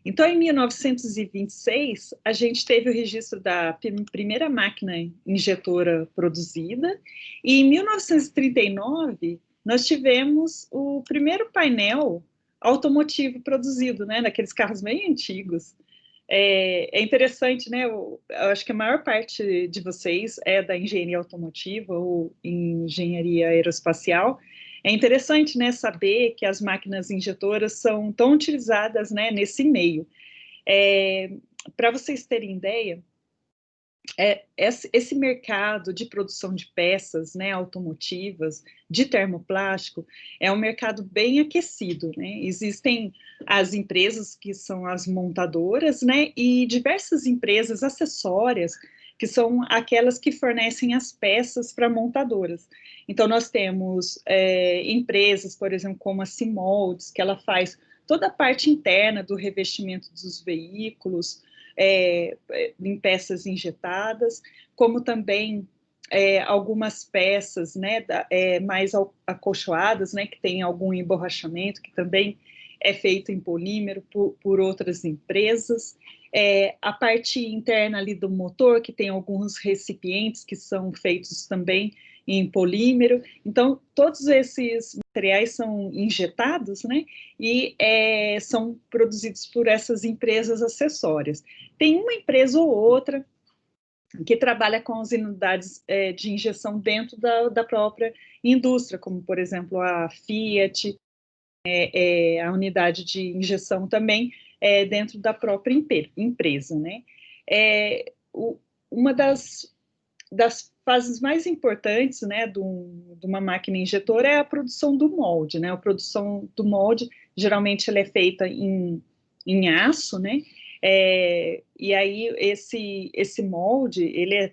Então, em 1926, a gente teve o registro da primeira máquina injetora produzida, e em 1939, nós tivemos o primeiro painel automotivo produzido, né, naqueles carros bem antigos. É interessante, né, eu acho que a maior parte de vocês é da engenharia automotiva ou engenharia aeroespacial. É interessante, né, saber que as máquinas injetoras são tão utilizadas, né, nesse meio. Para vocês terem ideia, esse mercado de produção de peças, né, automotivas, de termoplástico, é um mercado bem aquecido, né? Existem as empresas que são as montadoras, né, e diversas empresas acessórias, que são aquelas que fornecem as peças para montadoras. Então, nós temos empresas, por exemplo, como a Simoldes, que ela faz toda a parte interna do revestimento dos veículos, em peças injetadas, como também algumas peças, né, mais acolchoadas, né, que tem algum emborrachamento, que também é feito em polímero por outras empresas. A parte interna ali do motor, que tem alguns recipientes que são feitos também em polímero. Então, todos esses materiais são injetados, né, e são produzidos por essas empresas acessórias. Tem uma empresa ou outra que trabalha com as unidades de injeção dentro da própria indústria, como, por exemplo, a Fiat, a unidade de injeção também dentro da própria empresa, né? Uma das fases mais importantes, né, de uma máquina injetora é a produção do molde, né? A produção do molde, geralmente, ela é feita em aço, né? E aí esse molde, ele é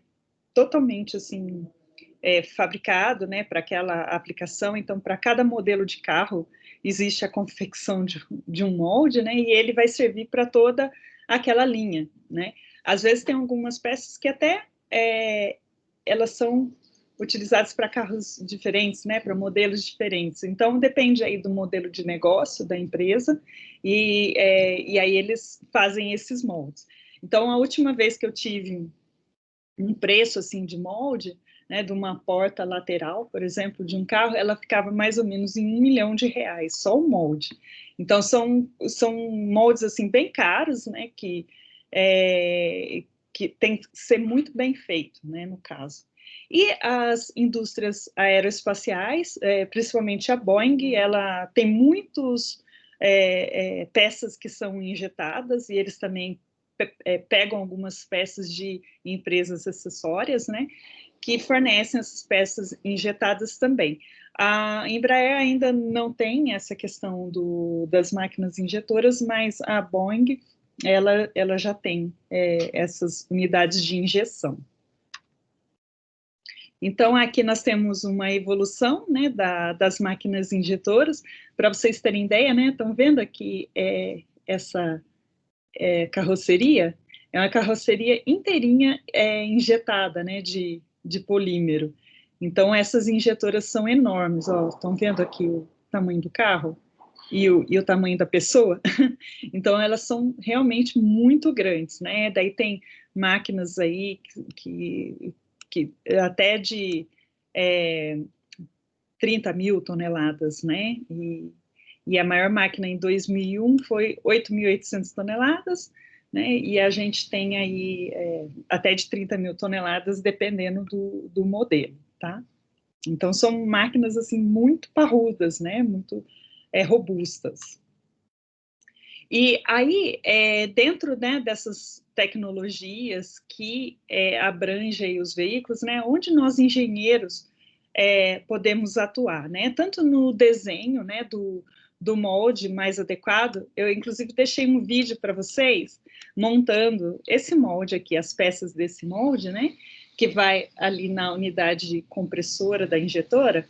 totalmente, assim, fabricado, né, para aquela aplicação. Então, para cada modelo de carro, existe a confecção de um molde, né, e ele vai servir para toda aquela linha, né. Às vezes tem algumas peças que até elas são utilizadas para carros diferentes, né, para modelos diferentes. Então, depende aí do modelo de negócio da empresa, e aí eles fazem esses moldes. Então, a última vez que eu tive um preço, assim, de molde, né, de uma porta lateral, por exemplo, de um carro, ela ficava mais ou menos em R$ 1 milhão, só o molde. Então, são moldes, assim, bem caros, né, que tem que ser muito bem feito, né, no caso. E as indústrias aeroespaciais, principalmente a Boeing, ela tem muitos peças que são injetadas, e eles também pegam algumas peças de empresas acessórias, né, que fornecem essas peças injetadas também. A Embraer ainda não tem essa questão das máquinas injetoras, mas a Boeing, ela já tem essas unidades de injeção. Então, aqui nós temos uma evolução, né, das máquinas injetoras. Para vocês terem ideia, né, estão vendo aqui essa carroceria? É uma carroceria inteirinha injetada, né, de polímero. Então, essas injetoras são enormes. Ó, estão vendo aqui o tamanho do carro? E o tamanho da pessoa? Então, elas são realmente muito grandes, né? Daí tem máquinas aí que até de 30 mil toneladas, né? E a maior máquina em 2001 foi 8.800 toneladas, né? E a gente tem aí até de 30 mil toneladas, dependendo do modelo, tá? Então, são máquinas, assim, muito parrudas, né? Muito robustas. E aí, dentro, né, dessas tecnologias que abrangem os veículos, né, onde nós engenheiros podemos atuar, né, tanto no desenho, né, do molde mais adequado. Eu, inclusive, deixei um vídeo para vocês montando esse molde aqui, as peças desse molde, né, que vai ali na unidade compressora da injetora.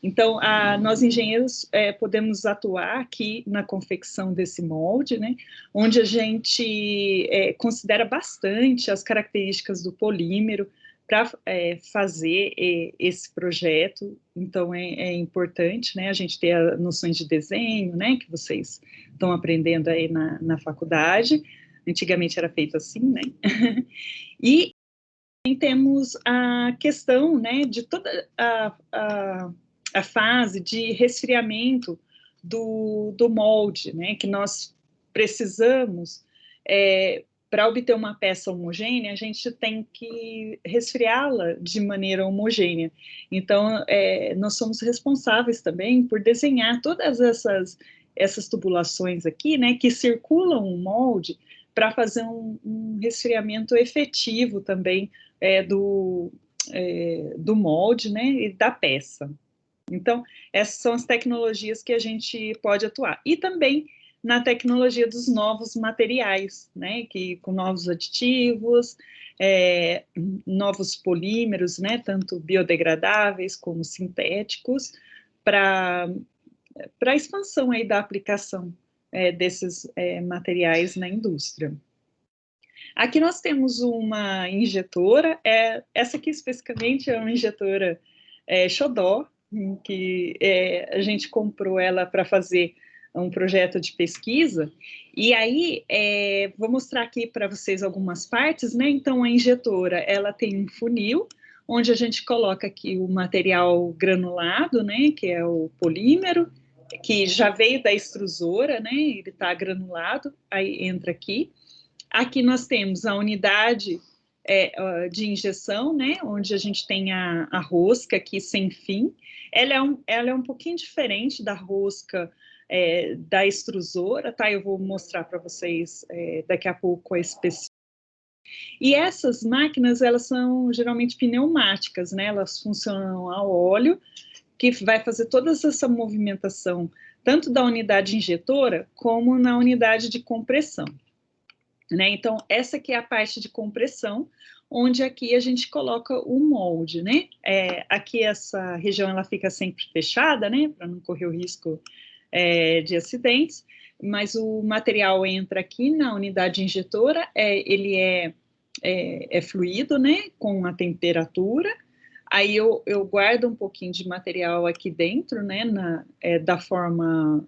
Então, nós engenheiros podemos atuar aqui na confecção desse molde, né, onde a gente considera bastante as características do polímero para fazer esse projeto. Então, é importante, né, a gente ter as noções de desenho, né, que vocês estão aprendendo aí na faculdade. Antigamente era feito assim, né? E temos a questão, né, de toda a fase de resfriamento do molde, né, que nós precisamos, para obter uma peça homogênea, a gente tem que resfriá-la de maneira homogênea. Então, nós somos responsáveis também por desenhar todas essas tubulações aqui, né, que circulam o molde, para fazer um resfriamento efetivo também do molde, né, e da peça. Então, essas são as tecnologias que a gente pode atuar. E também na tecnologia dos novos materiais, né, que com novos aditivos, novos polímeros, né, tanto biodegradáveis como sintéticos, para a expansão aí da aplicação desses materiais na indústria. Aqui nós temos uma injetora, essa aqui especificamente é uma injetora Xodó, que a gente comprou ela para fazer um projeto de pesquisa, e aí vou mostrar aqui para vocês algumas partes, né? Então a injetora, ela tem um funil, onde a gente coloca aqui o material granulado, né, que é o polímero, que já veio da extrusora, né, ele está granulado, aí entra aqui. Aqui nós temos a unidade de injeção, né, onde a gente tem a rosca aqui sem fim. Ela é um pouquinho diferente da rosca da extrusora, tá? Eu vou mostrar para vocês daqui a pouco a específica. E essas máquinas, elas são geralmente pneumáticas, né? Elas funcionam a óleo, que vai fazer toda essa movimentação, tanto da unidade injetora, como na unidade de compressão. Né? Então, essa aqui é a parte de compressão, onde aqui a gente coloca o molde, né? Aqui essa região ela fica sempre fechada, né? Para não correr o risco de acidentes, mas o material entra aqui na unidade injetora, ele é fluido, né? Com a temperatura. Aí eu guardo um pouquinho de material aqui dentro, né, da forma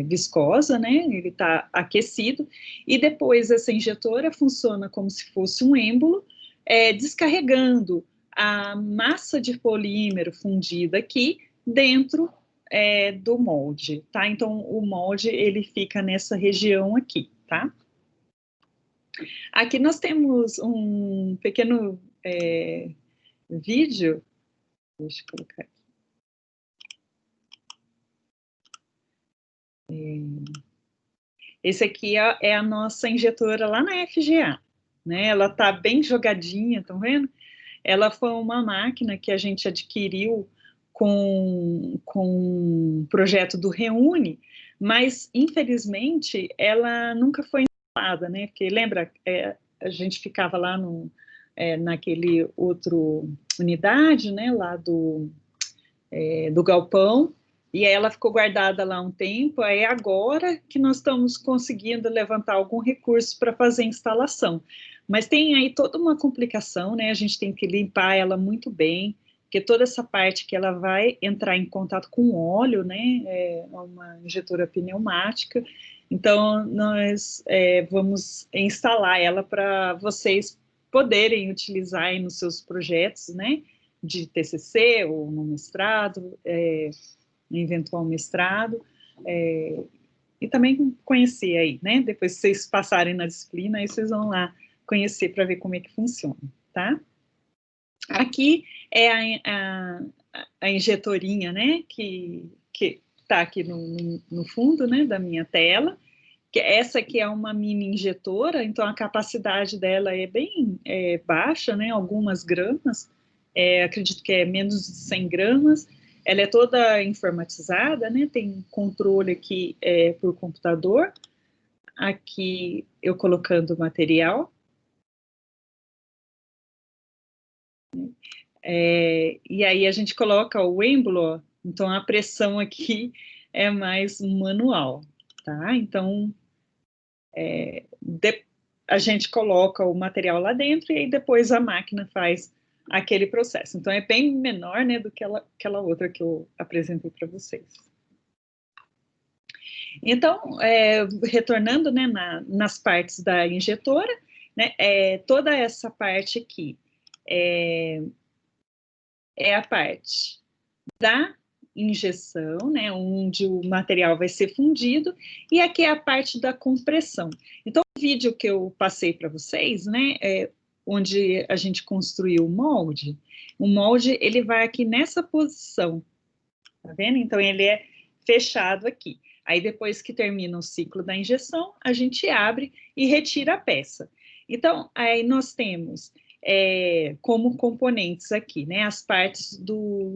viscosa, né, ele está aquecido, e depois essa injetora funciona como se fosse um êmbolo, descarregando a massa de polímero fundida aqui dentro do molde, tá? Então, o molde, ele fica nessa região aqui, tá? Aqui nós temos um pequeno vídeo, deixa eu colocar aqui. Esse aqui é a nossa injetora lá na FGA, né? Ela tá bem jogadinha, estão vendo? Ela foi uma máquina que a gente adquiriu com um projeto do Reúne, mas infelizmente ela nunca foi instalada, né? Porque lembra, a gente ficava lá naquele outro unidade, né? Lá do galpão, e aí ela ficou guardada lá um tempo, aí agora que nós estamos conseguindo levantar algum recurso para fazer a instalação. Mas tem aí toda uma complicação, né? A gente tem que limpar ela muito bem, porque toda essa parte que ela vai entrar em contato com óleo, né? É uma injetora pneumática, então nós vamos instalar ela para vocês poderem utilizar aí nos seus projetos, né? De TCC ou no mestrado, no eventual mestrado, e também conhecer aí, né? Depois que vocês passarem na disciplina, aí vocês vão lá conhecer para ver como é que funciona, tá? Aqui é a injetorinha, né? Que está aqui no fundo, né? Da minha tela. Que essa aqui é uma mini injetora, então a capacidade dela é bem baixa, né? Algumas gramas. Acredito que é menos de 100 gramas, ela é toda informatizada, né, tem controle aqui por computador, aqui eu colocando o material, e aí a gente coloca o êmbolo, então a pressão aqui é mais manual, tá? Então, a gente coloca o material lá dentro e aí depois a máquina faz aquele processo. Então, é bem menor, né, do que aquela outra que eu apresentei para vocês. Então, retornando, né, nas partes da injetora, né, toda essa parte aqui é a parte da injeção, né, onde o material vai ser fundido, e aqui é a parte da compressão. Então, o vídeo que eu passei para vocês, né, onde a gente construiu o molde ele vai aqui nessa posição, tá vendo? Então, ele é fechado aqui. Aí, depois que termina o ciclo da injeção, a gente abre e retira a peça. Então, aí nós temos como componentes aqui, né, as partes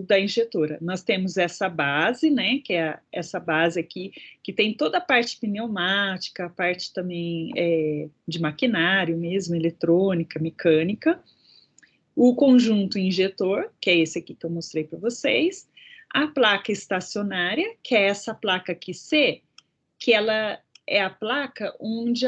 da injetora. Nós temos essa base, né, que é essa base aqui, que tem toda a parte pneumática, a parte também de maquinário mesmo, eletrônica, mecânica, o conjunto injetor, que é esse aqui que eu mostrei para vocês, a placa estacionária, que é essa placa aqui C, que ela é a placa onde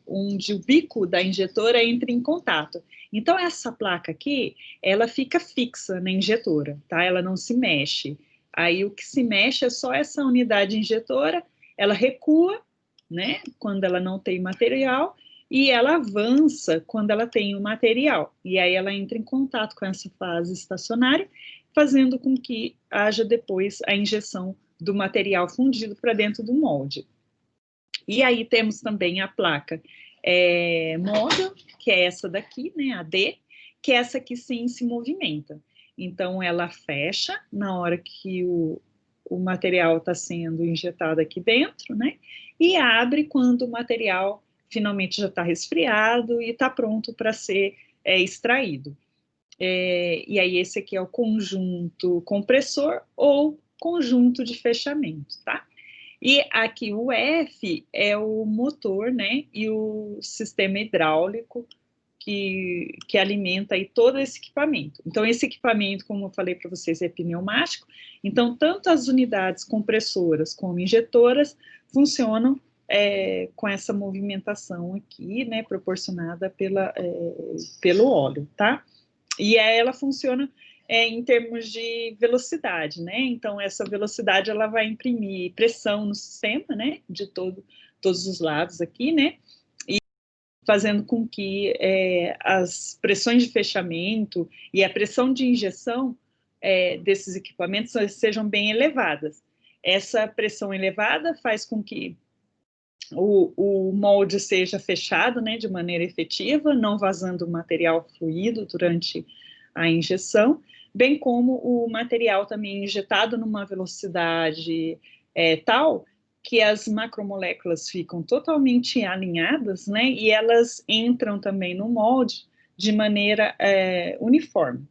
onde o bico da injetora entra em contato. Então, essa placa aqui, ela fica fixa na injetora, tá? Ela não se mexe. Aí, o que se mexe é só essa unidade injetora, ela recua, né, quando ela não tem material, e ela avança quando ela tem o material. E aí, ela entra em contato com essa fase estacionária, fazendo com que haja depois a injeção do material fundido para dentro do molde. E aí temos também a placa móvel, que é essa daqui, né, a D, que é essa aqui sim se movimenta. Então, ela fecha na hora que o material está sendo injetado aqui dentro, né, e abre quando o material finalmente já está resfriado e está pronto para ser extraído. E aí esse aqui é o conjunto compressor ou conjunto de fechamento, tá? E aqui o F é o motor, né, e o sistema hidráulico que alimenta aí todo esse equipamento. Então, esse equipamento, como eu falei para vocês, é pneumático, então tanto as unidades compressoras como injetoras funcionam com essa movimentação aqui, né, proporcionada pelo óleo, tá? E ela funciona em termos de velocidade, né? Então, essa velocidade, ela vai imprimir pressão no sistema, né? De todos os lados aqui, né? E fazendo com que as pressões de fechamento e a pressão de injeção desses equipamentos sejam bem elevadas. Essa pressão elevada faz com que o molde seja fechado, né, de maneira efetiva, não vazando material fluido durante a injeção, bem como o material também injetado numa velocidade tal que as macromoléculas ficam totalmente alinhadas, né, e elas entram também no molde de maneira uniforme.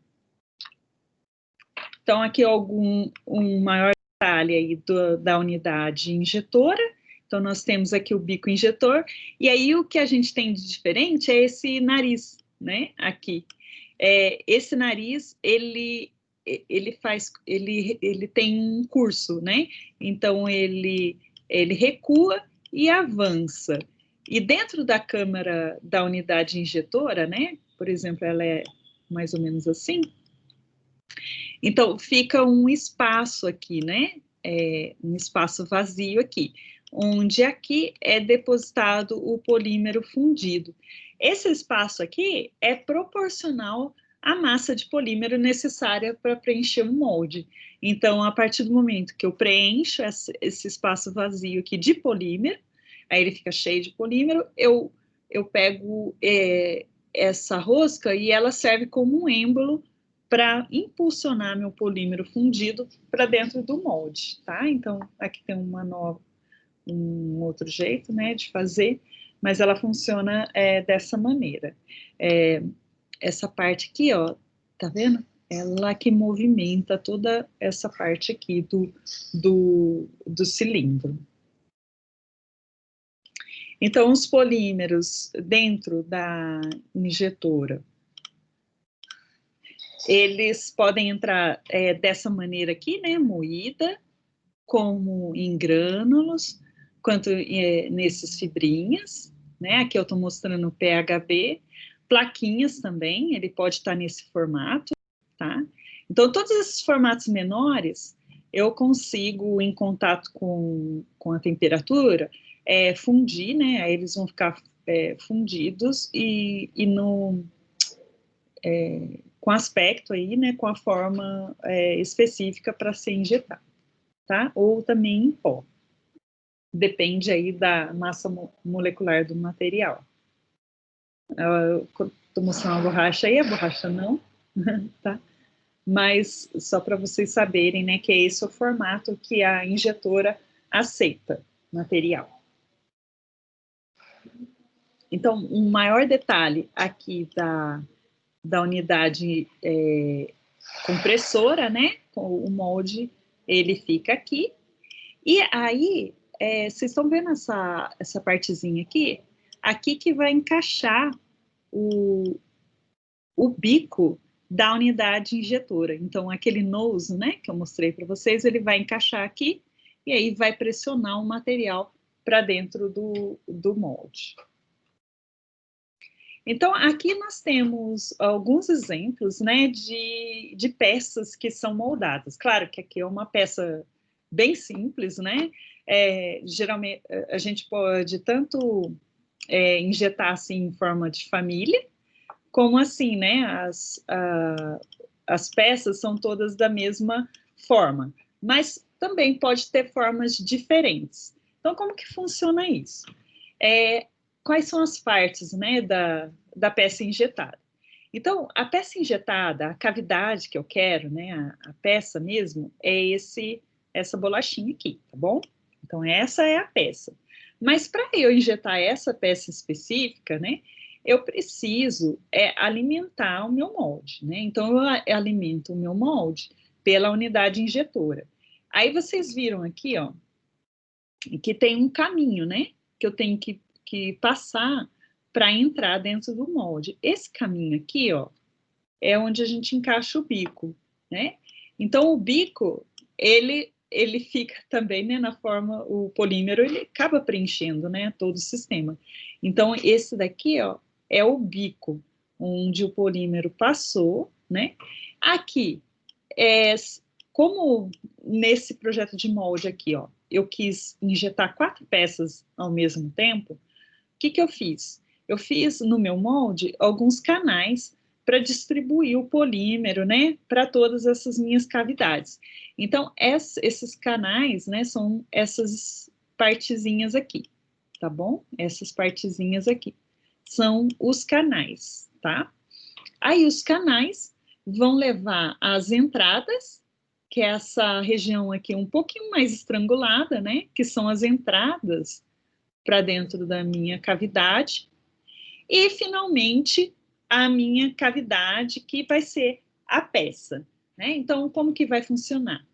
Então, aqui um maior detalhe aí da unidade injetora. Então, nós temos aqui o bico injetor, e aí o que a gente tem de diferente é esse nariz, né, aqui. Esse nariz, ele tem um curso, né, então ele recua e avança. E dentro da câmara da unidade injetora, né, por exemplo, ela é mais ou menos assim, então fica um espaço aqui, né, um espaço vazio aqui, onde aqui é depositado o polímero fundido. Esse espaço aqui é proporcional à massa de polímero necessária para preencher o molde. Então, a partir do momento que eu preencho esse espaço vazio aqui de polímero, aí ele fica cheio de polímero, eu pego essa rosca e ela serve como um êmbolo para impulsionar meu polímero fundido para dentro do molde, tá? Então, aqui tem um outro jeito, né, de fazer, mas ela funciona dessa maneira. Essa parte aqui, ó, tá vendo? Ela que movimenta toda essa parte aqui do cilindro. Então, os polímeros dentro da injetora, eles podem entrar dessa maneira aqui, né, moída, como em grânulos, quanto nesses fibrinhas, né, aqui eu estou mostrando o PHB, plaquinhas também, ele pode estar nesse formato, tá? Então, todos esses formatos menores, eu consigo, em contato com a temperatura, fundir, né? Aí eles vão ficar fundidos com aspecto aí, né? Com a forma específica para ser injetado, tá? Ou também em pó. Depende aí da massa molecular do material. Estou mostrando a borracha aí, a borracha não, tá? Mas só para vocês saberem, né, que esse é o formato que a injetora aceita material. Então, um maior detalhe aqui da unidade compressora, né, o molde, ele fica aqui, e aí, vocês estão vendo essa partezinha aqui? Aqui que vai encaixar o bico da unidade injetora. Então, aquele nose, né, que eu mostrei para vocês, ele vai encaixar aqui e aí vai pressionar o material para dentro do molde. Então, aqui nós temos alguns exemplos, né, de peças que são moldadas. Claro que aqui é uma peça bem simples, né? Geralmente, a gente pode tanto injetar assim em forma de família, como assim, né, as peças são todas da mesma forma, mas também pode ter formas diferentes. Então, como que funciona isso? Quais são as partes, né, da peça injetada? Então, a peça injetada, a cavidade que eu quero, né, a peça mesmo, é essa bolachinha aqui, tá bom? Então, essa é a peça. Mas para eu injetar essa peça específica, né, eu preciso alimentar o meu molde, né? Então, eu alimento o meu molde pela unidade injetora. Aí vocês viram aqui, ó, que tem um caminho, né? Que eu tenho que passar para entrar dentro do molde. Esse caminho aqui, ó, é onde a gente encaixa o bico, né? Então, o bico, ele fica também, né, na forma, o polímero, ele acaba preenchendo, né, todo o sistema. Então, esse daqui, ó, é o bico, onde o polímero passou, né? Aqui, como nesse projeto de molde aqui, ó, eu quis injetar 4 peças ao mesmo tempo, o que eu fiz? Eu fiz no meu molde alguns canais para distribuir o polímero, né, para todas essas minhas cavidades. Então, esses canais, né, são essas partezinhas aqui, tá bom? Essas partezinhas aqui são os canais, tá? Aí os canais vão levar as entradas, que é essa região aqui um pouquinho mais estrangulada, né, que são as entradas para dentro da minha cavidade, e finalmente a minha cavidade, que vai ser a peça, né? Então, como que vai funcionar?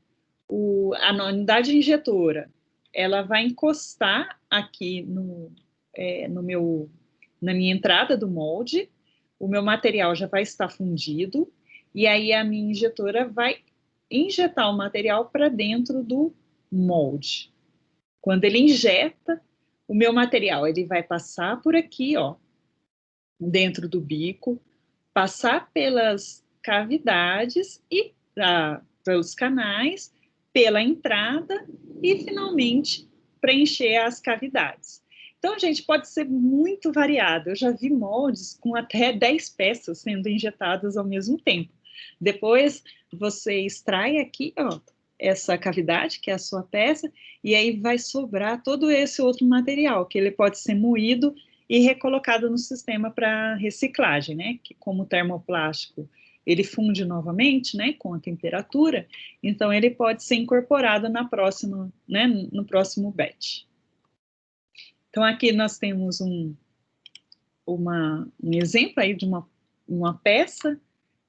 A unidade injetora, ela vai encostar aqui na minha entrada do molde, o meu material já vai estar fundido, e aí a minha injetora vai injetar o material para dentro do molde. Quando ele injeta, o meu material, ele vai passar por aqui, ó, dentro do bico, passar pelas cavidades e pelos canais, pela entrada e, finalmente, preencher as cavidades. Então, gente, pode ser muito variado. Eu já vi moldes com até 10 peças sendo injetadas ao mesmo tempo. Depois, você extrai aqui, ó, essa cavidade, que é a sua peça, e aí vai sobrar todo esse outro material, que ele pode ser moído e recolocado no sistema para reciclagem, né? Que como o termoplástico ele funde novamente, né, com a temperatura, então ele pode ser incorporado na próxima, né, no próximo batch. Então aqui nós temos um exemplo aí de uma peça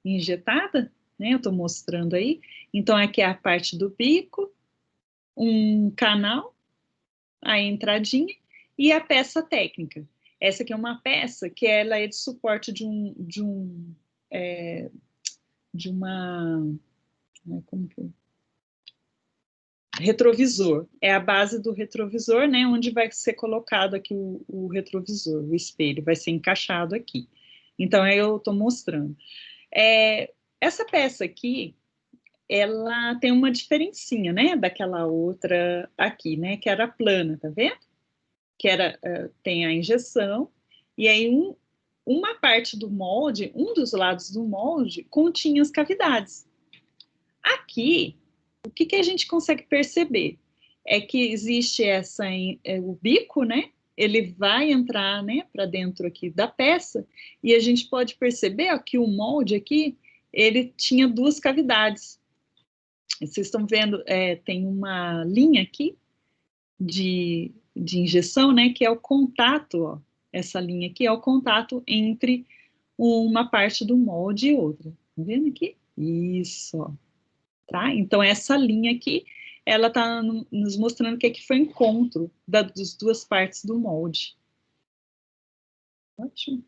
injetada, né? Eu estou mostrando aí. Então aqui é a parte do bico, um canal, a entradinha e a peça técnica. Essa aqui é uma peça que ela é de suporte de uma como que retrovisor. É a base do retrovisor, né? Onde vai ser colocado aqui o retrovisor, o espelho, vai ser encaixado aqui. Então, aí eu estou mostrando. Essa peça aqui, ela tem uma diferencinha, né, daquela outra aqui, né, que era plana, tá vendo? Que era, tem a injeção, e aí uma parte do molde, um dos lados do molde, continha as cavidades. Aqui, o que a gente consegue perceber? É que existe o bico, né? Ele vai entrar, né, para dentro aqui da peça, e a gente pode perceber ó, que o molde aqui, ele tinha duas cavidades. Vocês estão vendo, tem uma linha aqui de injeção, né, que é o contato, ó, essa linha aqui é o contato entre uma parte do molde e outra. Tá vendo aqui? Isso, ó. Tá? Então, essa linha aqui, ela está nos mostrando que aqui foi o encontro das duas partes do molde. Ótimo.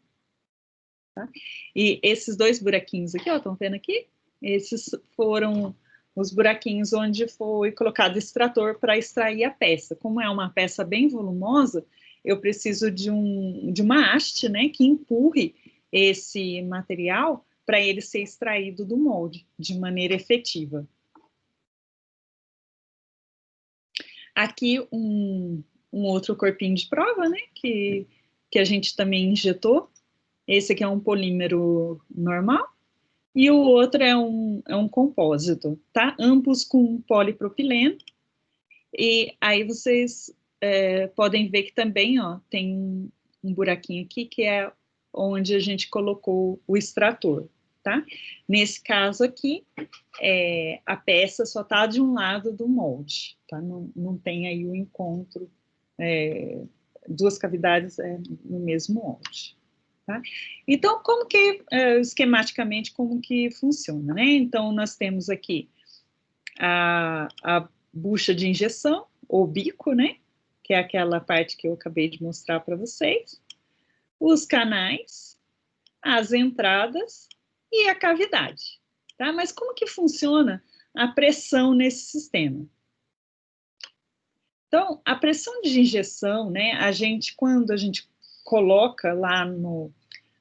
Tá? E esses dois buraquinhos aqui, ó, estão vendo aqui? Esses foram os buraquinhos onde foi colocado o extrator para extrair a peça. Como é uma peça bem volumosa, eu preciso de uma haste, né, que empurre esse material para ele ser extraído do molde de maneira efetiva. Aqui um outro corpinho de prova, né, que a gente também injetou. Esse aqui é um polímero normal e o outro é um compósito, tá? Ambos com polipropileno. E aí vocês podem ver que também, ó, tem um buraquinho aqui que é onde a gente colocou o extrator, tá? Nesse caso aqui, a peça só está de um lado do molde, tá? Não tem aí o encontro, duas cavidades no mesmo molde. Tá? Então, como que, esquematicamente, como que funciona, né? Então, nós temos aqui a bucha de injeção, ou bico, né? Que é aquela parte que eu acabei de mostrar para vocês. Os canais, as entradas e a cavidade, tá? Mas como que funciona a pressão nesse sistema? Então, a pressão de injeção, né? Quando a gente coloca lá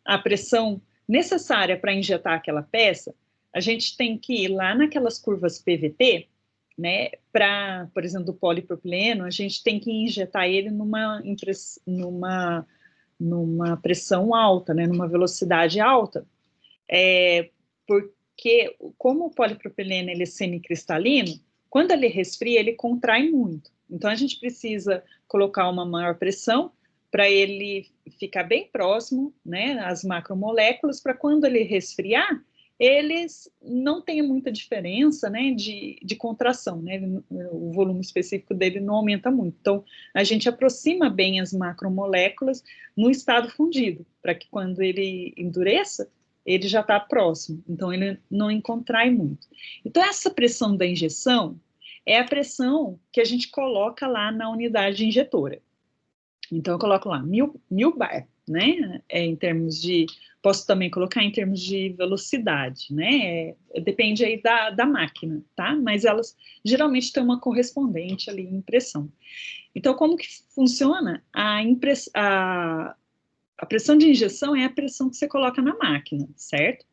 a pressão necessária para injetar aquela peça, a gente tem que ir lá naquelas curvas PVT, né, por exemplo, do polipropileno, a gente tem que injetar ele numa pressão alta, né, numa velocidade alta, porque como o polipropileno ele é semicristalino, quando ele resfria, ele contrai muito. Então, a gente precisa colocar uma maior pressão para ele ficar bem próximo, né, às macromoléculas, para quando ele resfriar, eles não tenham muita diferença, né, de contração, né, o volume específico dele não aumenta muito. Então, a gente aproxima bem as macromoléculas no estado fundido, para que quando ele endureça, ele já está próximo, então ele não contrai muito. Então, essa pressão da injeção é a pressão que a gente coloca lá na unidade injetora. Então, eu coloco lá 1000 bar, né? Em termos de... Posso também colocar em termos de velocidade, né? Depende aí da máquina, tá? Mas elas geralmente têm uma correspondente ali em pressão. Então, como que funciona? A pressão de injeção é a pressão que você coloca na máquina, certo?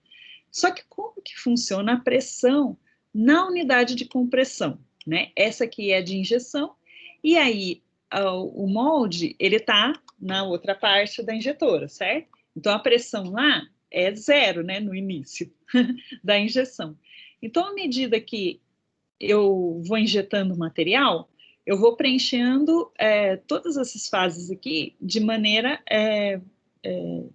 Só que como que funciona a pressão na unidade de compressão, né? Essa aqui é de injeção, e aí o molde, ele tá na outra parte da injetora, certo? Então, a pressão lá é zero, né, no início da injeção. Então, à medida que eu vou injetando o material, eu vou preenchendo todas essas fases aqui de maneira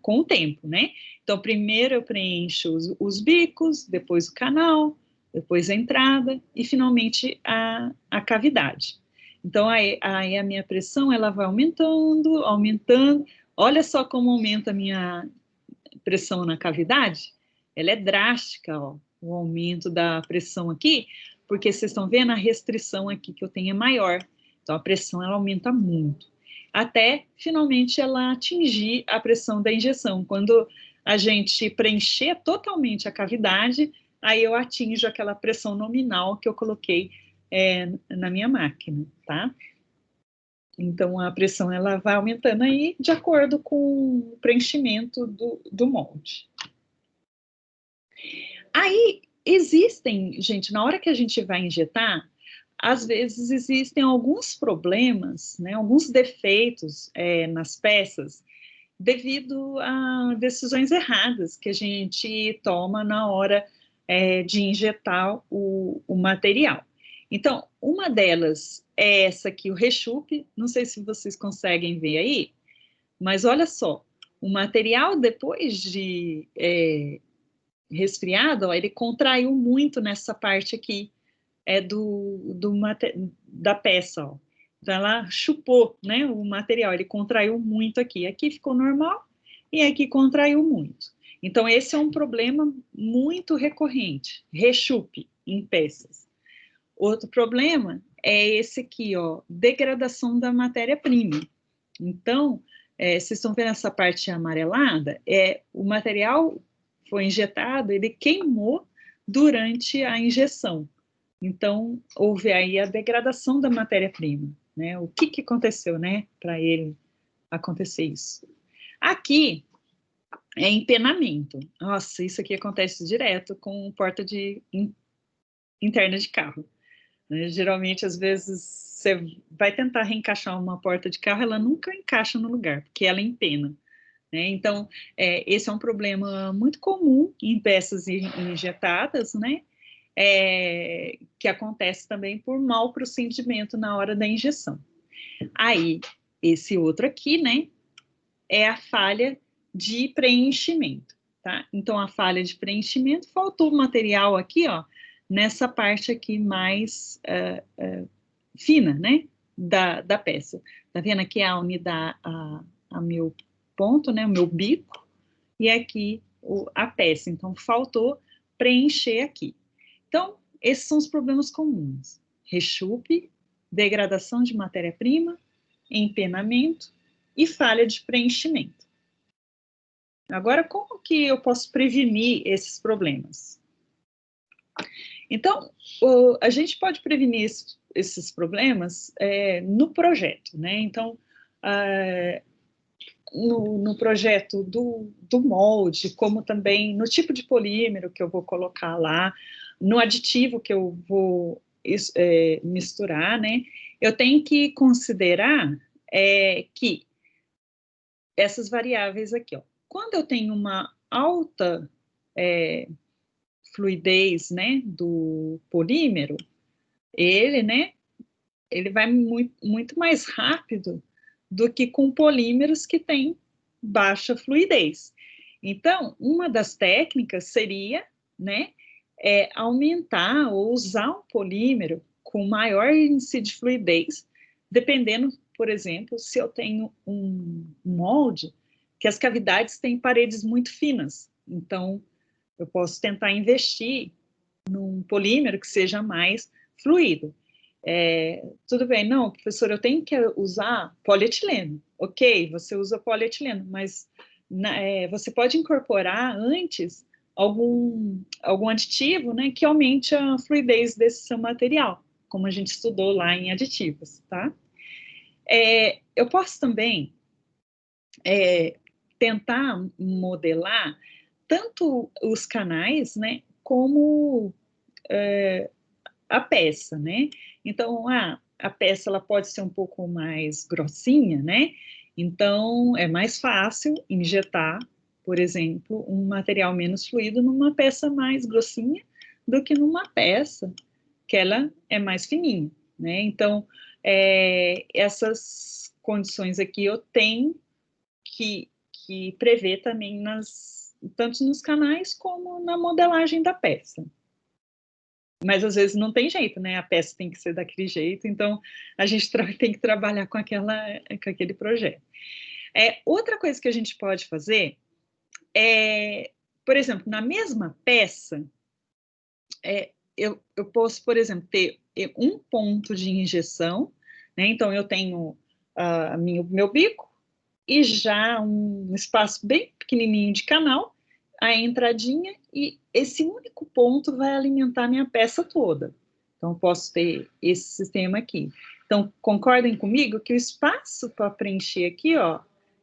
com o tempo, né? Então, primeiro eu preencho os bicos, depois o canal, depois a entrada e, finalmente, a cavidade. Então, aí a minha pressão, ela vai aumentando, aumentando. Olha só como aumenta a minha pressão na cavidade. Ela é drástica, ó, o aumento da pressão aqui, porque vocês estão vendo a restrição aqui que eu tenho é maior. Então, a pressão, ela aumenta muito. Até, finalmente, ela atingir a pressão da injeção. Quando a gente preencher totalmente a cavidade, aí eu atinjo aquela pressão nominal que eu coloquei na minha máquina, tá? Então, a pressão ela vai aumentando aí de acordo com o preenchimento do molde. Aí, existem, gente, na hora que a gente vai injetar, às vezes existem alguns problemas, né, alguns defeitos nas peças, devido a decisões erradas que a gente toma na hora de injetar o material. Então, uma delas é essa aqui, o rechupe, não sei se vocês conseguem ver aí, mas olha só, o material depois de resfriado, ó, ele contraiu muito nessa parte aqui da peça, ó. Então, ela chupou, né, o material, ele contraiu muito aqui. Aqui ficou normal e aqui contraiu muito. Então, esse é um problema muito recorrente, rechupe em peças. Outro problema é esse aqui, ó, degradação da matéria-prima. Então, vocês estão vendo essa parte amarelada? O material foi injetado, ele queimou durante a injeção. Então, houve aí a degradação da matéria-prima, né? O que aconteceu, né, para ele acontecer isso? Aqui é empenamento. Nossa, isso aqui acontece direto com porta interna de carro, né? Geralmente, às vezes, você vai tentar reencaixar uma porta de carro, ela nunca encaixa no lugar, porque ela empena, né? Então, esse é um problema muito comum em peças injetadas, né? Que acontece também por mau procedimento na hora da injeção. Aí, esse outro aqui, né, é a falha de preenchimento, tá? Então, a falha de preenchimento, faltou material aqui, ó, nessa parte aqui mais fina, né, da peça. Tá vendo aqui a unidade, a meu ponto, né, o meu bico, e aqui a peça. Então, faltou preencher aqui. Então, esses são os problemas comuns: rechupe, degradação de matéria-prima, empenamento e falha de preenchimento. Agora, como que eu posso prevenir esses problemas? Então, a gente pode prevenir esses problemas no projeto, né? Então, no projeto do molde, como também no tipo de polímero que eu vou colocar lá, no aditivo que eu vou misturar, né? Eu tenho que considerar que essas variáveis aqui, ó, quando eu tenho uma alta fluidez, né, do polímero, né, ele vai muito mais rápido do que com polímeros que têm baixa fluidez. Então, uma das técnicas seria, né, aumentar ou usar um polímero com maior índice de fluidez, dependendo, por exemplo, se eu tenho um molde que as cavidades têm paredes muito finas. Então, eu posso tentar investir num polímero que seja mais fluido. Tudo bem, não, professor, eu tenho que usar polietileno. Ok, você usa polietileno, mas você pode incorporar antes algum aditivo, né, que aumente a fluidez desse seu material, como a gente estudou lá em aditivos, tá? Eu posso também tentar modelar tanto os canais, né, como a peça, né? Então, a peça ela pode ser um pouco mais grossinha, né? Então, é mais fácil injetar, por exemplo, um material menos fluido numa peça mais grossinha do que numa peça que ela é mais fininha, né? Então, essas condições aqui eu tenho que prever também tanto nos canais como na modelagem da peça. Mas às vezes não tem jeito, né? A peça tem que ser daquele jeito, então a gente tem que trabalhar com aquele projeto. Outra coisa que a gente pode fazer por exemplo, na mesma peça, eu posso, por exemplo, ter um ponto de injeção, né? Então eu tenho meu bico e já um espaço bem pequenininho de canal, a entradinha, e esse único ponto vai alimentar minha peça toda. Então, posso ter esse sistema aqui. Então, concordem comigo que o espaço para preencher aqui, ó,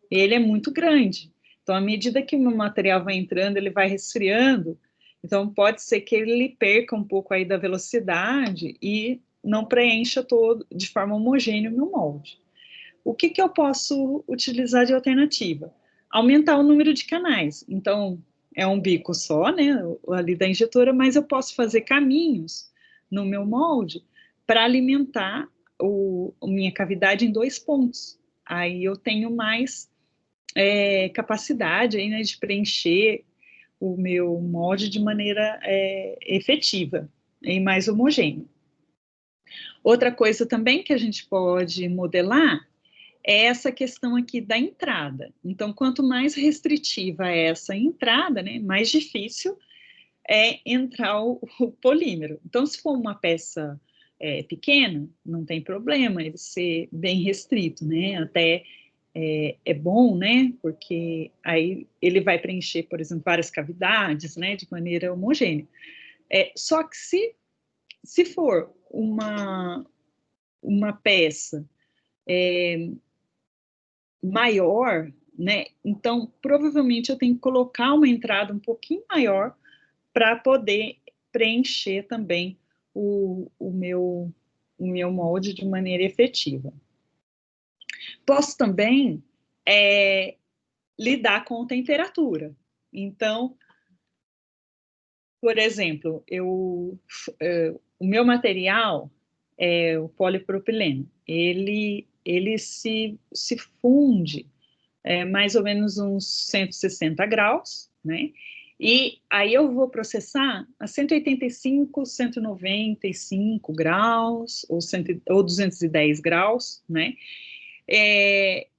ele é muito grande. Então, à medida que o meu material vai entrando, ele vai resfriando, então pode ser que ele perca um pouco aí da velocidade e não preencha todo de forma homogênea o meu molde. O que eu posso utilizar de alternativa? Aumentar o número de canais. Então, é um bico só, né, ali da injetora, mas eu posso fazer caminhos no meu molde para alimentar a minha cavidade em 2 pontos. Aí eu tenho mais capacidade aí, né, de preencher o meu molde de maneira efetiva e mais homogênea. Outra coisa também que a gente pode modelar é essa questão aqui da entrada. Então, quanto mais restritiva é essa entrada, né, mais difícil é entrar o polímero. Então, se for uma peça pequena, não tem problema ele ser bem restrito, né, até é bom, né, porque aí ele vai preencher, por exemplo, várias cavidades, né, de maneira homogênea. Só que se for uma peça maior, né, então provavelmente eu tenho que colocar uma entrada um pouquinho maior para poder preencher também o meu molde de maneira efetiva. Posso também lidar com temperatura. Então, por exemplo, o meu material é o polipropileno. Ele se funde mais ou menos uns 160 graus, né? E aí eu vou processar a 185, 195 graus, ou 210 graus, né?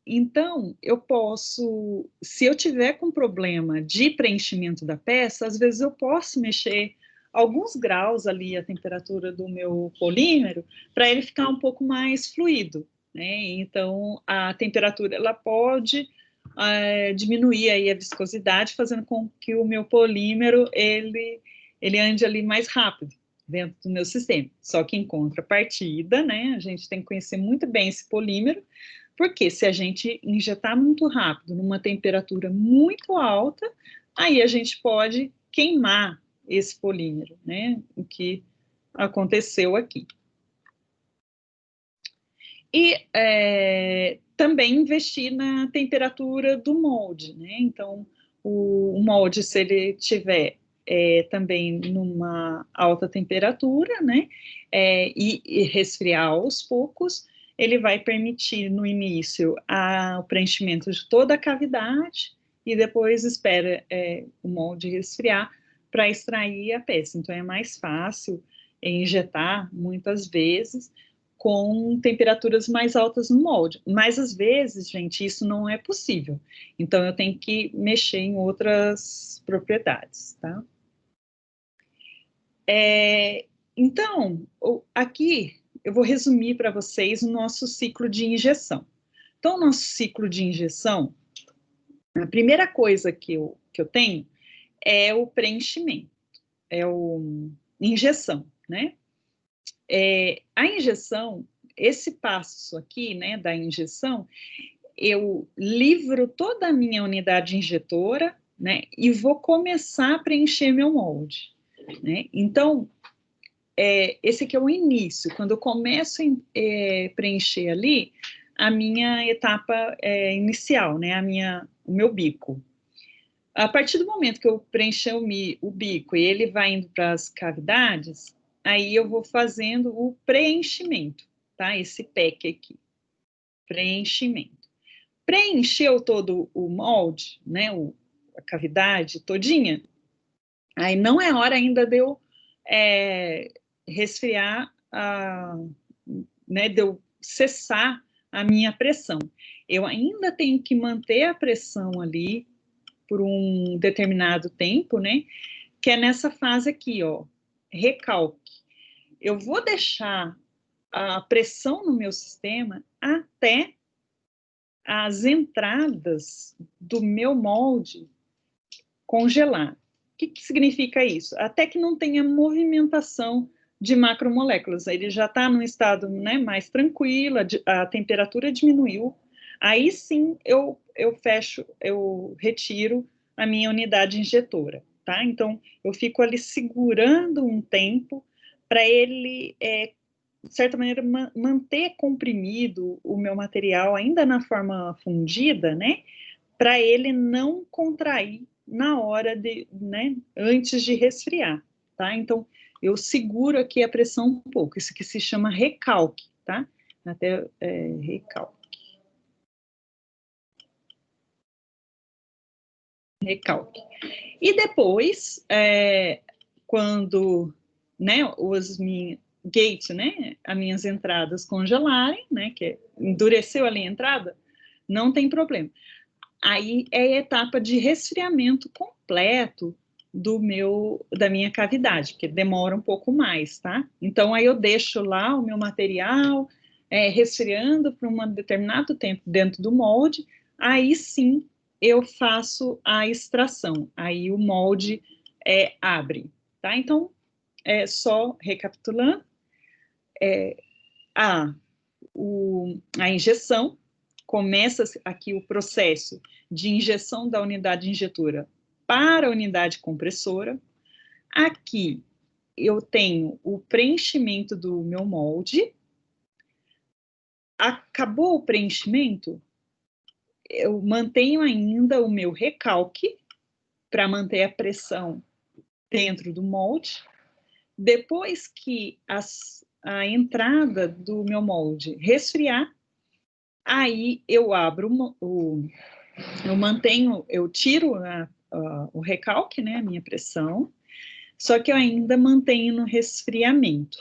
Então, eu posso, se eu tiver com problema de preenchimento da peça, às vezes eu posso mexer alguns graus ali a temperatura do meu polímero para ele ficar um pouco mais fluido, né? Então, a temperatura, ela pode diminuir aí a viscosidade, fazendo com que o meu polímero, ele ande ali mais rápido dentro do meu sistema. Só que em contrapartida, né, a gente tem que conhecer muito bem esse polímero, porque se a gente injetar muito rápido, numa temperatura muito alta, aí a gente pode queimar esse polímero, né, o que aconteceu aqui. E também investir na temperatura do molde, né? Então, o molde, se ele tiver também numa alta temperatura, né? E resfriar aos poucos, ele vai permitir no início o preenchimento de toda a cavidade e depois espera o molde resfriar para extrair a peça. Então, é mais fácil injetar muitas vezes com temperaturas mais altas no molde. Mas, às vezes, gente, isso não é possível. Então, eu tenho que mexer em outras propriedades, tá? Então, aqui eu vou resumir para vocês o nosso ciclo de injeção. Então, o nosso ciclo de injeção, a primeira coisa que eu tenho é o preenchimento, injeção, né? A injeção, esse passo aqui, né, da injeção, eu livro toda a minha unidade injetora, né, e vou começar a preencher meu molde, né? Então, esse aqui é o início, quando eu começo a preencher ali a minha etapa inicial, né, o meu bico. A partir do momento que eu preencher o bico e ele vai indo para as cavidades, aí eu vou fazendo o preenchimento, tá? Esse pack aqui, preenchimento. Preencheu todo o molde, né, a cavidade todinha, aí não é hora ainda de eu resfriar, né, de eu cessar a minha pressão. Eu ainda tenho que manter a pressão ali por um determinado tempo, né, que é nessa fase aqui, ó, recalque. Eu vou deixar a pressão no meu sistema até as entradas do meu molde congelar. O que significa isso? Até que não tenha movimentação de macromoléculas. Ele já está num estado, né, mais tranquilo, a temperatura diminuiu. Aí sim eu retiro a minha unidade injetora, tá? Então eu fico ali segurando um tempo para ele, de certa maneira, manter comprimido o meu material ainda na forma fundida, né? Para ele não contrair na hora de, né, antes de resfriar, tá? Então, eu seguro aqui a pressão um pouco, isso que se chama recalque, tá? Até recalque. Recalque. E depois, quando, né, os gates, né, as minhas entradas congelarem, né, que endureceu ali a entrada, não tem problema. Aí é a etapa de resfriamento completo da minha cavidade, que demora um pouco mais, tá? Então, aí eu deixo lá o meu material resfriando por um determinado tempo dentro do molde, aí sim eu faço a extração, aí o molde abre, tá? Então, só recapitulando, a, a injeção, começa aqui o processo de injeção da unidade injetora para a unidade compressora. Aqui eu tenho o preenchimento do meu molde. Acabou o preenchimento, eu mantenho ainda o meu recalque para manter a pressão dentro do molde. Depois que a entrada do meu molde resfriar, aí eu abro eu mantenho, eu tiro o recalque, né, a minha pressão, só que eu ainda mantenho no resfriamento.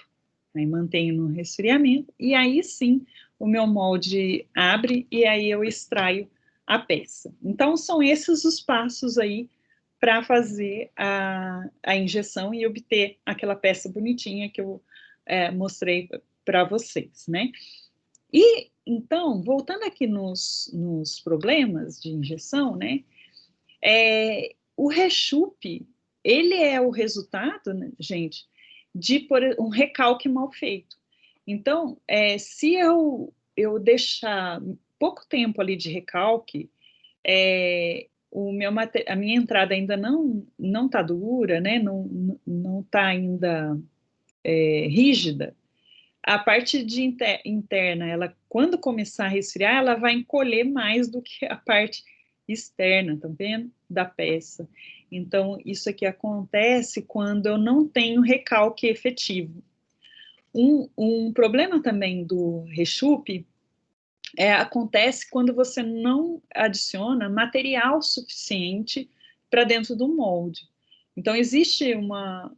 Aí mantenho no resfriamento, e aí sim o meu molde abre e aí eu extraio a peça. Então, são esses os passos aí para fazer a injeção e obter aquela peça bonitinha que eu mostrei para vocês, né? E, então, voltando aqui nos problemas de injeção, né? O rechupe, ele é o resultado, né, gente, de um recalque mal feito. Então, se eu deixar pouco tempo ali de recalque, a minha entrada ainda não está dura, né? Não está ainda rígida. A parte interna, ela quando começar a resfriar, ela vai encolher mais do que a parte externa, tá vendo? Da peça. Então, isso aqui acontece quando eu não tenho recalque efetivo. Um problema também do rechupe acontece quando você não adiciona material suficiente para dentro do molde. Então, existe uma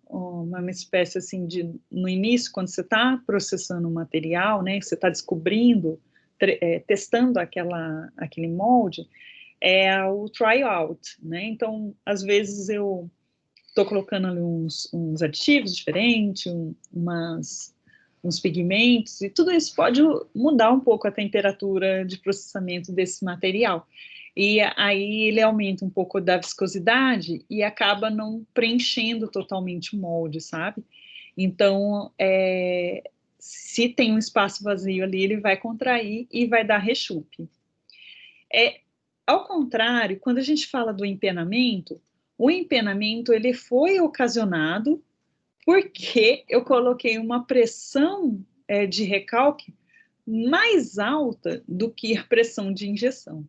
espécie assim no início, quando você está processando o material, né, você está descobrindo, testando aquele molde, o tryout, né? Então, às vezes eu estou colocando ali uns aditivos diferentes, uns pigmentos, e tudo isso pode mudar um pouco a temperatura de processamento desse material. E aí ele aumenta um pouco da viscosidade e acaba não preenchendo totalmente o molde, sabe? Então, se tem um espaço vazio ali, ele vai contrair e vai dar rechupe. Ao contrário, quando a gente fala do empenamento, o empenamento ele foi ocasionado porque eu coloquei uma pressão de recalque mais alta do que a pressão de injeção.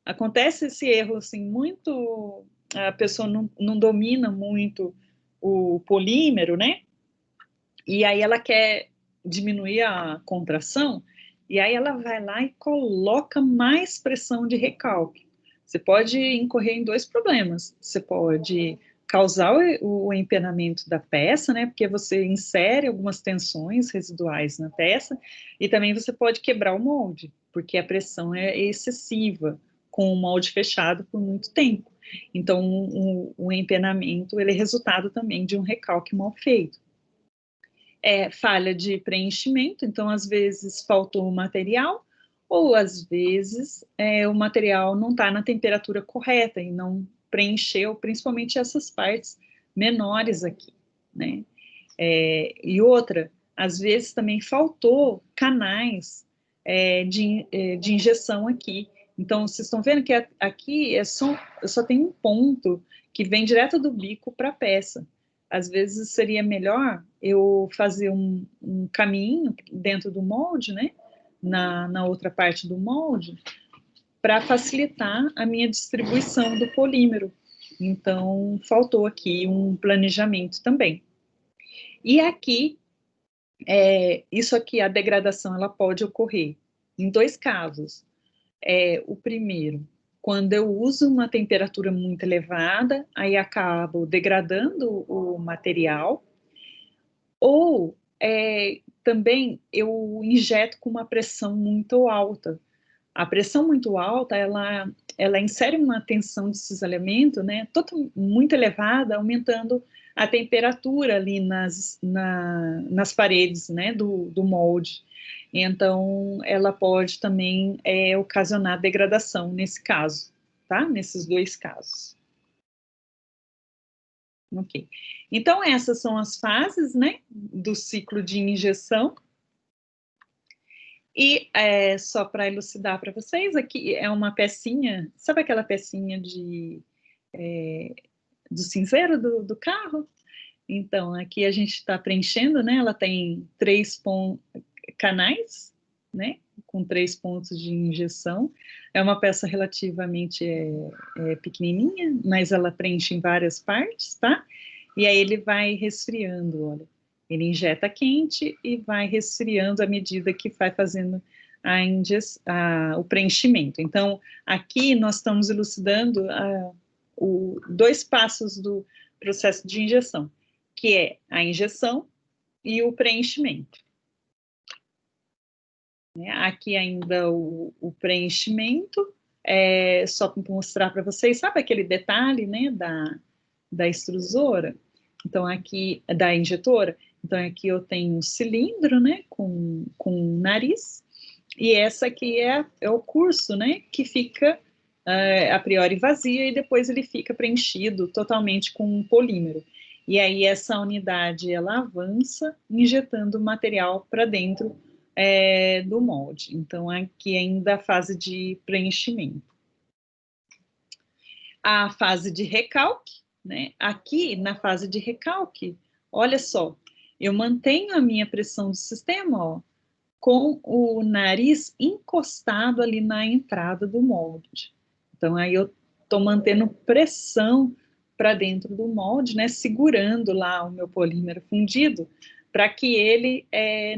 Acontece esse erro assim muito, a pessoa não domina muito o polímero, né? E aí ela quer diminuir a contração, e aí ela vai lá e coloca mais pressão de recalque. Você pode incorrer em dois problemas. Você pode causar o empenamento da peça, né? Porque você insere algumas tensões residuais na peça, e também você pode quebrar o molde, porque a pressão é excessiva com o molde fechado por muito tempo. Então, o empenamento ele é resultado também de um recalque mal feito. Falha de preenchimento, então às vezes faltou o material, ou às vezes o material não está na temperatura correta e não preencheu, principalmente essas partes menores aqui, né? E outra, às vezes também faltou canais de injeção aqui. Então, vocês estão vendo que aqui só tem um ponto que vem direto do bico para a peça. Às vezes seria melhor eu fazer um caminho dentro do molde, né? Na outra parte do molde, para facilitar a minha distribuição do polímero. Então, faltou aqui um planejamento também. E aqui, isso aqui, a degradação, ela pode ocorrer em dois casos. O primeiro, quando eu uso uma temperatura muito elevada, aí acabo degradando o material, ou também eu injeto com uma pressão muito alta. A pressão muito alta, ela insere uma tensão de cisalhamento, né, muito elevada, aumentando a temperatura ali nas paredes, né, do molde. Então, ela pode também ocasionar degradação nesse caso, tá? Nesses dois casos. Ok. Então, essas são as fases, né, do ciclo de injeção. E só para elucidar para vocês, aqui é uma pecinha, sabe aquela pecinha do cinzeiro do carro? Então, aqui a gente está preenchendo, né? Ela tem 3 canais, né? Com 3 pontos de injeção. É uma peça relativamente pequenininha, mas ela preenche em várias partes, tá? E aí ele vai resfriando, olha. Ele injeta quente e vai resfriando à medida que vai fazendo o preenchimento. Então, aqui nós estamos elucidando dois passos do processo de injeção, que é a injeção e o preenchimento. Aqui ainda o preenchimento, só para mostrar para vocês, sabe aquele detalhe, né, da extrusora? Então, aqui, da injetora, então aqui eu tenho um cilindro, né, com nariz, e essa aqui é o curso, né, que fica a priori vazia e depois ele fica preenchido totalmente com um polímero. E aí essa unidade, ela avança injetando o material para dentro do molde. Então, aqui ainda a fase de preenchimento. A fase de recalque, né? Aqui, na fase de recalque, olha só, eu mantenho a minha pressão do sistema, ó, com o nariz encostado ali na entrada do molde. Então, aí eu estou mantendo pressão para dentro do molde, né, segurando lá o meu polímero fundido, para que ele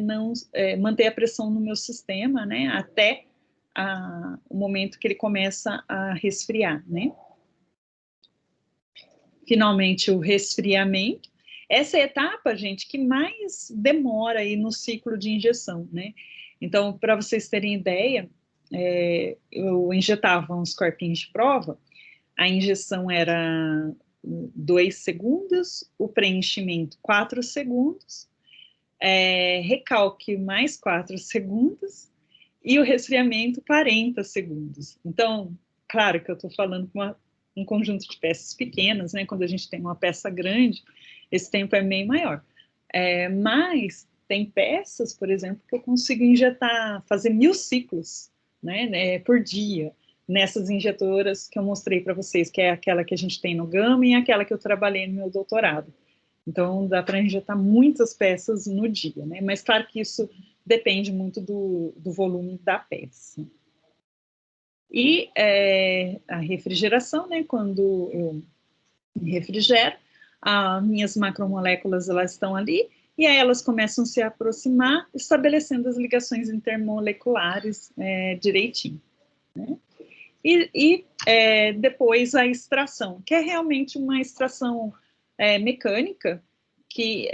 não mantenha a pressão no meu sistema, né, até o momento que ele começa a resfriar, né. Finalmente, o resfriamento. Essa é a etapa, gente, que mais demora aí no ciclo de injeção, né? Então, para vocês terem ideia, eu injetava uns corpinhos de prova, a injeção era 2 segundos, o preenchimento 4 segundos, recalque mais 4 segundos, e o resfriamento 40 segundos. Então, claro que eu estou falando com um conjunto de peças pequenas, né? Quando a gente tem uma peça grande, esse tempo é meio maior. Mas tem peças, por exemplo, que eu consigo injetar, fazer 1000 ciclos, né, por dia, nessas injetoras que eu mostrei para vocês, que é aquela que a gente tem no Gama e aquela que eu trabalhei no meu doutorado. Então, dá para injetar muitas peças no dia, né? Mas claro que isso depende muito do volume da peça. E a refrigeração, né? Quando eu refrigero, as minhas macromoléculas, elas estão ali, e aí elas começam a se aproximar, estabelecendo as ligações intermoleculares direitinho, né? E depois a extração, que é realmente uma extração mecânica, que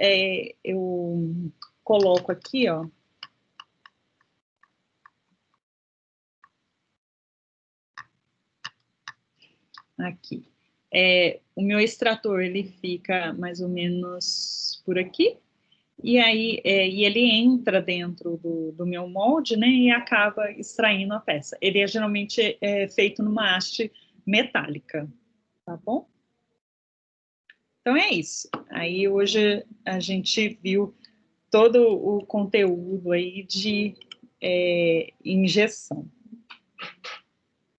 eu coloco aqui, ó. Aqui. O meu extrator, ele fica mais ou menos por aqui, e aí e ele entra dentro do meu molde, né, e acaba extraindo a peça. Ele geralmente feito numa haste metálica, tá bom? Então é isso. Aí hoje a gente viu todo o conteúdo aí de injeção.